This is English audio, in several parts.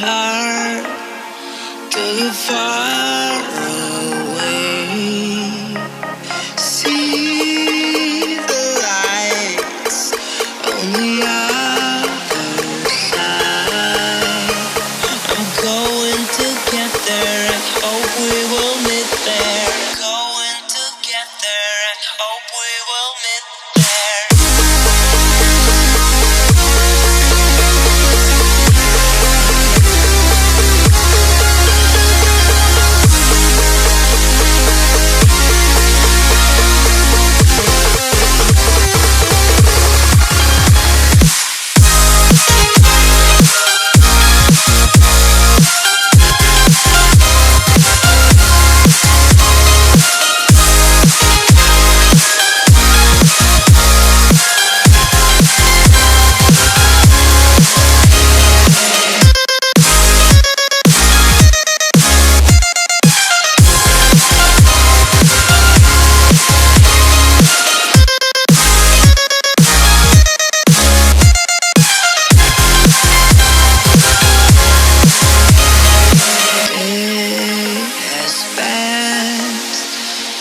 heart took it far away. See the lights on the other side. I'm going to get there and hope we will meet there. Going to get there and hope we will meet there.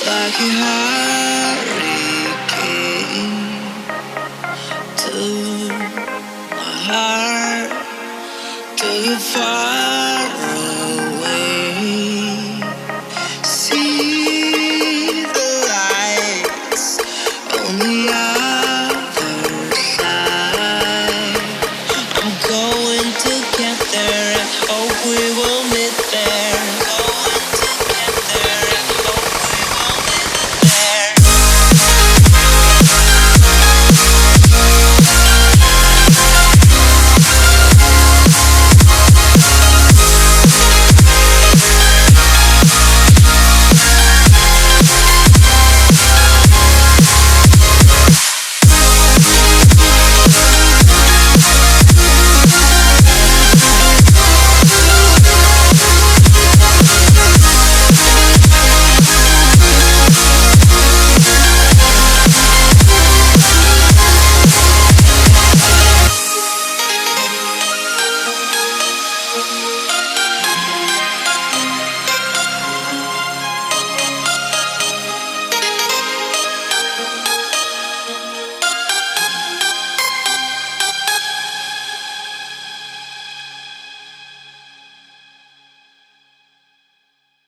Like a hurricane to my heart, took it far